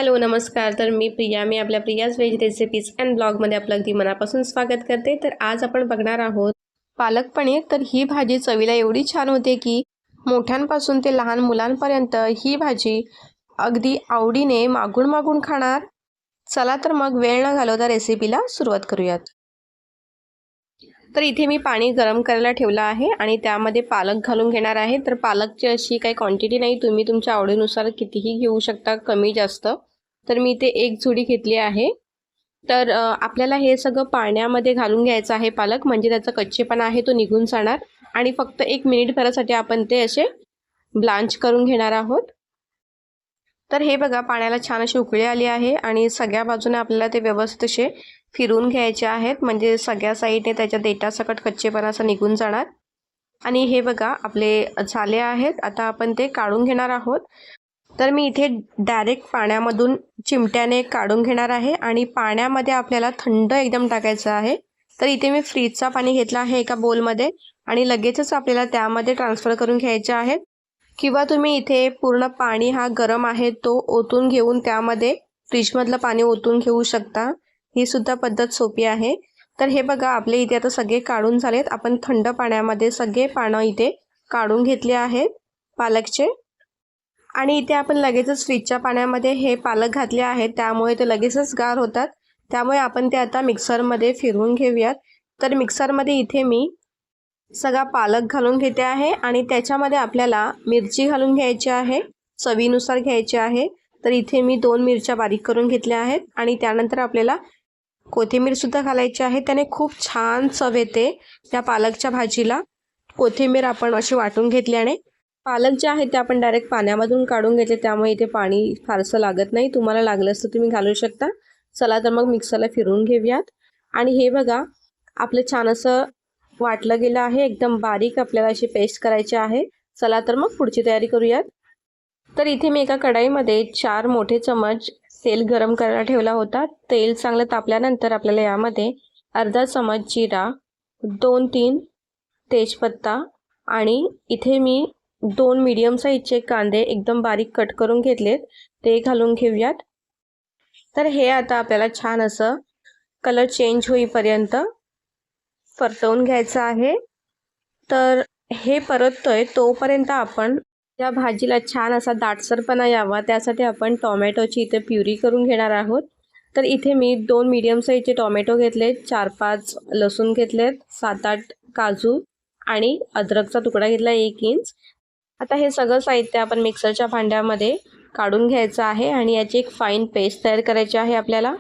Hello नमस्कार. तर मी आपल्या प्रियाज व्हेज रेसिपीज अँड ब्लॉगमध्ये आपलं अगदी मनापासून स्वागत करते. तर आज आपण बघणार आहोत पालक पनीर. तर ही भाजी चवीला एवढी छान होते की मोठ्यांपासून ते लहान मुलांपर्यंत ही भाजी अगदी आवडीने मागून मागून खाणार. चला तर मग वेळ न घालवता रेसिपीला सुरुवात करूयात. तर इथे मी पाणी गरम करायला ठेवलं आहे आणि त्यामध्ये पालक घालून घेणार आहे. तर पालकची अशी काही क्वांटिटी नाही, तुम्ही तुमच्या आवडीनुसार कितीही घेऊ शकता, कमी जास्त. तर मी इथे एक जुडी घेतली आहे. तर आपल्याला हे सगळं पाण्यामध्ये घालून घ्यायचं आहे पालक, म्हणजे त्याचा कच्चेपणा आहे तो निघून जाणार. आणि फक्त 1 मिनिटभरासाठी आपण ते असे ब्लांच करून घेणार आहोत. तर हे बघा, पाण्याला छान अशी उकळी आली आहे आणि सगळ्या बाजूने आपल्याला ते व्यवस्थित असे फिरून घ्यायचे आहेत, म्हणजे सगळ्या साईडने त्याच्या देठासकट कच्चेपणा असं निघून जाणार. आणि हे बघा आपले झाले आहेत. आता आपण ते काढून घेणार आहोत. तर मी इथे डायरेक्ट पाण्यामधून चिमट्याने काढून घेणार आहे आणि पाण्यामध्ये आपल्याला थंड एकदम टाकायचं आहे. तर इथे मी फ्रीजचा पाणी घेतला आहे एका बोलमध्ये आणि लगेचच आपल्याला त्यामध्ये ट्रान्सफर करून घ्यायचे आहेत. किंवा तुम्ही इथे पूर्ण पाणी हा गरम आहे तो ओतून घेऊन त्यामध्ये फ्रीजमधलं पाणी ओतून घेऊ शकता. ही सुद्धा पद्धत सोपी आहे. तर हे बघा, आपले इथे आता सगळे काढून झालेत. आपण थंड पाण्यामध्ये सगळे पानं इथे काढून घेतले आहेत पालकचे. आणि इथे आपण लगेचच फ्रीजच्या पाण्यामध्ये हे पालक घातले आहेत, त्यामुळे ते लगेचच गार होतात. त्यामुळे आपण ते आता मिक्सरमध्ये फिरवून घेऊयात. तर मिक्सरमध्ये इथे मी सगळा पालक घालून घेते आहे आणि त्याच्यामध्ये आपल्याला मिरची घालून घ्यायची आहे, चवीनुसार घ्यायची आहे. तर इथे मी 2 मिरच्या बारीक करून घेतल्या आहेत आणि त्यानंतर आपल्याला कोथिंबीरसुद्धा घालायची आहे. त्याने खूप छान चव येते त्या पालकच्या भाजीला. कोथिंबीर आपण अशी वाटून घेतल्याने. पालक जे आहे ते आपण डायरेक्ट पाण्यामधून काढून घेतले, त्यामुळे इथे पाणी फारसं लागत नाही. तुम्हाला लागलं असतं तुम्ही घालू शकता. चला तर मग मिक्सरला फिरवून घेऊयात. आणि हे बघा, आपलं छान असं वाटलं गेलं आहे, एकदम बारीक आपल्याला अशी पेस्ट करायची आहे. चला तर मग पुढची तयारी करूयात. तर इथे मी एका कढईमध्ये 4 मोठे चमच तेल गरम करायला ठेवला होता. तेल चांगलं तापल्यानंतर आपल्याला यामध्ये अर्धा चमच जिरा, 2-3 तेजपत्ता आणि इथे मी 2 मीडियम साईजचे कांदे एकदम बारीक कट करून घेतलेत, ते घालून घेऊयात. तर हे आता आपल्याला छान असं कलर चेंज होईपर्यंत परतवून घ्यायचं आहे. तर हे परततोय तोपर्यंत आपण त्या भाजीला छान असा दाटसरपणा यावा, त्यासाठी आपण टोमॅटोची इथे प्युरी करून घेणार आहोत. तर इथे मी 2 मीडियम साईजचे टोमॅटो घेतलेत, 4-5 लसूण घेतलेत, 7-8 काजू आणि अद्रकचा तुकडा घेतला 1 इंच. आता हे सगळं साहित्य आपण मिक्सरच्या भांड्यामध्ये काढून घ्यायचं आहे आणि याची एक फाईन पेस्ट तयार करायची आहे आपल्याला.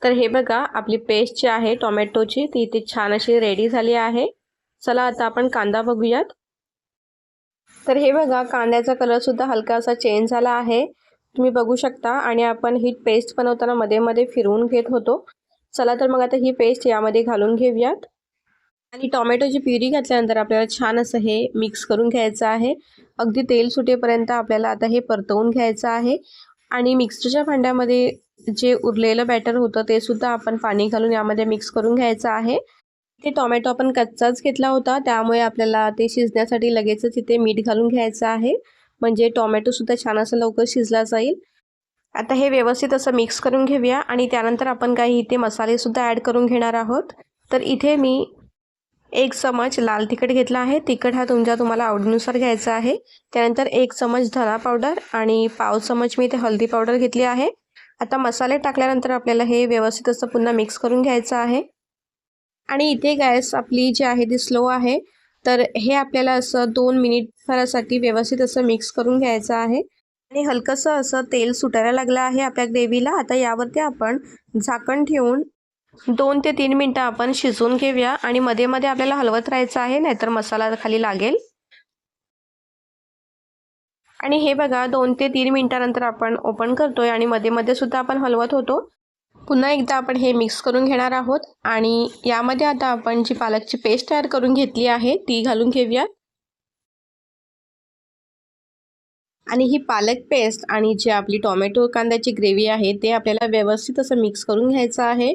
तर हे बघा, आपली पेस्ट जी आहे टोमॅटोची ती इथे छान अशी रेडी झाली आहे. चला आता आपण कांदा बघूयात. तर हे बघा, कांद्याचा कलरसुद्धा हलका असा चेंज झाला आहे, तुम्ही बघू शकता. आणि आपण ही पेस्ट बनवताना मध्ये मध्ये फिरवून घेत होतो. चला तर मग आता ही पेस्ट यामध्ये घालून घेऊयात. आणि टोमॅटोची प्युरी घातल्यानंतर आपल्याला छान असं हे मिक्स करून घ्यायचं आहे. अगदी तेल सुटेपर्यंत आपल्याला आता हे परतवून घ्यायचं आहे. आणि मिक्सरच्या भांड्यामध्ये जे उरलेलं बॅटर होतं ते सुद्धा आपण पाणी घालून यामध्ये मिक्स करून घ्यायचं आहे. ते टोमॅटो आपण कच्चाच घेतला होता, त्यामुळे आपल्याला ते शिजण्यासाठी लगेचच इथे मीठ घालून घ्यायचं आहे, म्हणजे टोमॅटोसुद्धा छान असं लवकर शिजला जाईल. आता हे व्यवस्थित असं मिक्स करून घेऊया आणि त्यानंतर आपण काही इथे मसालेसुद्धा ॲड करून घेणार आहोत. तर इथे मी 1 चमच लाल तिखट घेतला आहे. तिखट हा तुम्हाला आवडीनुसार घ्यायचा आहे. त्यानंतर 1 चमच धना पावडर आणि पाव चमच मी इथे हळदी पावडर घेतली आहे. आता मसाले टाकल्यानंतर आपल्याला हे व्यवस्थित असं पुन्हा मिक्स करून घ्यायचं आहे. आणि इथे गॅस आपली जी आहे ती स्लो आहे. तर हे आपल्याला असं 2 मिनिटभरासाठी व्यवस्थित असं मिक्स करून घ्यायचं आहे. आणि हलकंसं असं तेल सुटायला लागलं आहे आपल्या ग्रेव्हीला. आता यावरती आपण झाकण ठेवून 2 ते 3 मिनटं आपण शिजवून घेऊया. आणि मध्ये मध्ये आपल्याला हलवत राहायचं आहे, नाहीतर मसाला खाली लागेल. आणि हे बघा, 2 ते 3 मिनटानंतर आपण ओपन करतोय आणि मध्ये मध्ये सुद्धा आपण हलवत होतो. पुन्हा एकदा आपण हे मिक्स करून घेणार आहोत. आणि यामध्ये आता आपण जी पालकची पेस्ट तयार करून घेतली आहे ती घालून घेऊया. आणि ही पालक पेस्ट आणि जी आपली टोमॅटो कांद्याची ग्रेव्ही आहे ते आपल्याला व्यवस्थित असं मिक्स करून घ्यायचं आहे.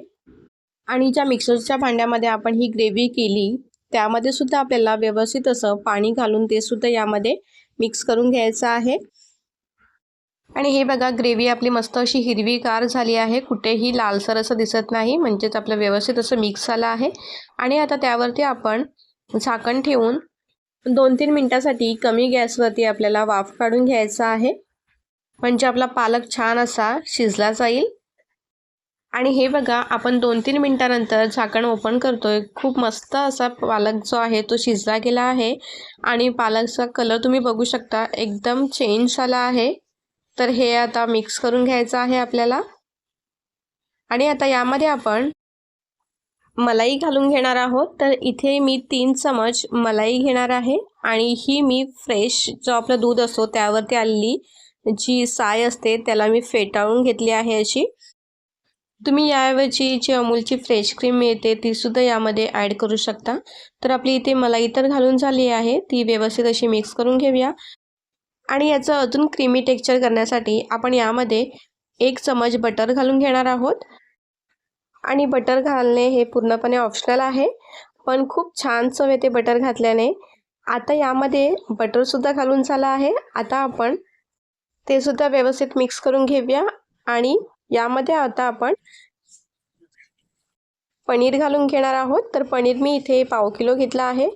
आणि ज्या मिक्सरच्या भांड्यामध्ये आपण ही ग्रेव्ही केली त्यामध्ये सुद्धा आपल्याला व्यवस्थित असं पाणी घालून ते सुद्धा यामध्ये मिक्स करून घ्यायचं आहे. आणि हे बघा ग्रेव्ही आपली मस्त अशी हिरवीगार झाली आहे, कुठेही लालसर असं दिसत नाही, म्हणजेच आपलं व्यवस्थित असं मिक्स झालं आहे. आणि आता त्यावरती आपण झाकण ठेवून 2-3 मिनिटासाठी कमी गॅसवरती आपल्याला वाफ काढून घ्यायचा आहे, म्हणजे आपला पालक छान असा शिजला जाईल. आणि हे बघा आपण 2-3 मिनिटानंतर झाकण ओपन करतोय. खूप मस्त असा पालक जो आहे तो शिजला गेला आहे आणि पालकचा कलर तुम्ही बघू शकता एकदम चेंज झाला आहे. तर हे आता मिक्स करून घ्यायचं आहे आपल्याला. आणि आता यामध्ये आपण मलाई घालून घेणार आहोत. तर इथे मी 3 चमच मलाई घेणार आहे आणि ही मी फ्रेश जो आपला दूध असतो त्यावरती आलेली जी साय असते त्याला मी फेटाळून घेतली आहे अशी. तुम्ही याऐवजी जी अमूलची फ्रेश क्रीम मिळते ती सुद्धा यामध्ये ॲड करू शकता. तर आपली इथे मलाई तर घालून झाली आहे, ती व्यवस्थित अशी मिक्स करून घेऊया. आणि याचं अजून क्रीमी टेक्स्चर करण्यासाठी आपण यामध्ये 1 चमच बटर घालून घेणार आहोत. आणि बटर घालणे हे पूर्णपणे ऑप्शनल आहे, पण खूप छान चव येते बटर घातल्याने. आता यामध्ये बटरसुद्धा घालून झालं आहे. आता आपण ते सुद्धा व्यवस्थित मिक्स करून घेऊया. आणि यामध्ये आता आपण पनीर घालून घेणार आहोत. तर पनीर मी इथे पाव किलो घेतला आहे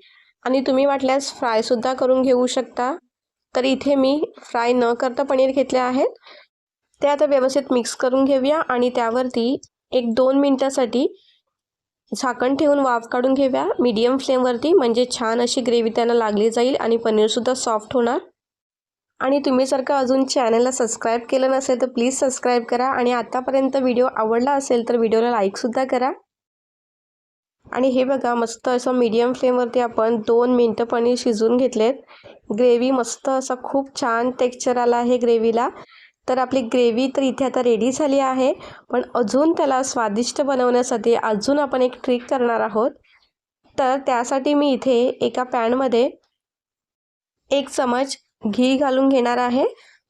आणि तुम्ही वाटल्यास फ्रायसुद्धा करून घेऊ शकता. तर इथे मी फ्राय न करता पनीर घेतले आहेत. ते आता व्यवस्थित मिक्स करून घेऊया आणि त्यावरती 1-2 मिनिटासाठी झाकण ठेवून वाफ काढून घेऊया मीडियम फ्लेमवरती, म्हणजे छान अशी ग्रेव्ही त्यांना लागली जाईल आणि पनीरसुद्धा सॉफ्ट होणार. आणि तुम्ही जर का अजून चॅनलला सबस्क्राईब केलं नसेल तर प्लीज सबस्क्राईब करा. आणि आतापर्यंत व्हिडिओ आवडला असेल तर व्हिडिओला लाईकसुद्धा करा. आणि हे बघा मस्त असं मीडियम फ्लेमवरती आपण 2 मिनटं पनीर शिजवून घेतलेत. ग्रेव्ही मस्त असा खूप छान टेक्स्चर आला आहे ग्रेव्हीला. तर आपली ग्रेव्ही तर इथे आता रेडी झाली आहे, पण अजून त्याला स्वादिष्ट बनवण्यासाठी अजून आपण एक ट्रिक करणार आहोत. तर त्यासाठी मी इथे एका पॅनमध्ये 1 चमच घी घालून घेणार आहे.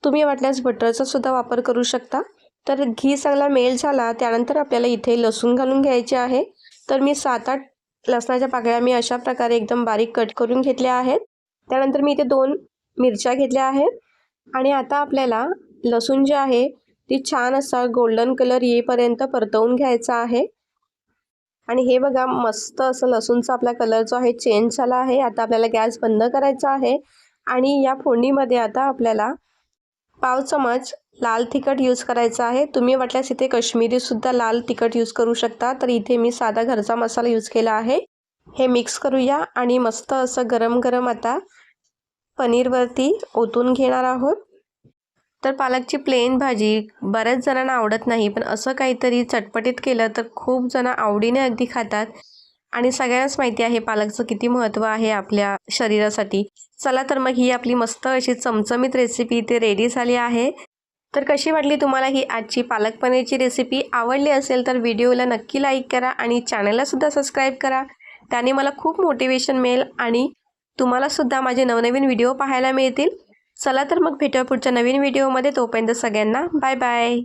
तुम्ही वाटल्यास बटरचा सुद्धा वापर करू शकता. तर घी चांगला मेल्ट झाला त्यानंतर आपल्याला इथे लसूण घालून घ्यायचे आहे. तर मी 7-8 लसणाच्या पाकळ्या मी अशा प्रकारे एकदम बारीक कट करून घेतल्या आहेत. त्यानंतर मी इथे 2 मिरच्या घेतल्या आहेत. आणि आता आपल्याला लसूण जे आहे ती छान असा गोल्डन कलर येईपर्यंत परतवून घ्यायचा आहे. आणि हे बघा मस्त असं लसूणचा आपला कलर जो आहे चेंज झाला आहे. आता आपल्याला गॅस बंद करायचा आहे. आणि या फोडणीमध्ये आता आपल्याला पाव चमच लाल तिखट यूज करायचा आहे. तुम्ही वाटल्यास इथे काश्मीरीसुद्धा लाल तिखट यूज करू शकता. तर इथे मी साधा घरचा मसाला यूज केला आहे. हे मिक्स करूया आणि मस्त असं गरम गरम आता पनीरवरती ओतून घेणार आहोत. तर पालकची प्लेन भाजी बऱ्याच जणांना आवडत नाही, पण असं काहीतरी चटपटीत केलं तर खूप जण आवडीने अगदी खातात. आणि सगळ्यांनाच माहिती आहे पालकचं किती महत्त्व आहे आपल्या शरीरासाठी. चला तर मग ही आपली मस्त अशी चमचमीत रेसिपी इथे रेडी झाली आहे. तर कशी वाटली तुम्हाला ही आजची पालक पनीरची रेसिपी? आवडली असेल तर व्हिडिओला नक्की लाईक करा आणि चॅनललासुद्धा सबस्क्राईब करा. त्याने मला खूप मोटिवेशन मिळेल आणि तुम्हालासुद्धा माझे नवनवीन व्हिडिओ पाहायला मिळतील. चला तर मग भेटूया पुढच्या नवीन व्हिडिओमध्ये. तोपर्यंत सगळ्यांना बाय बाय.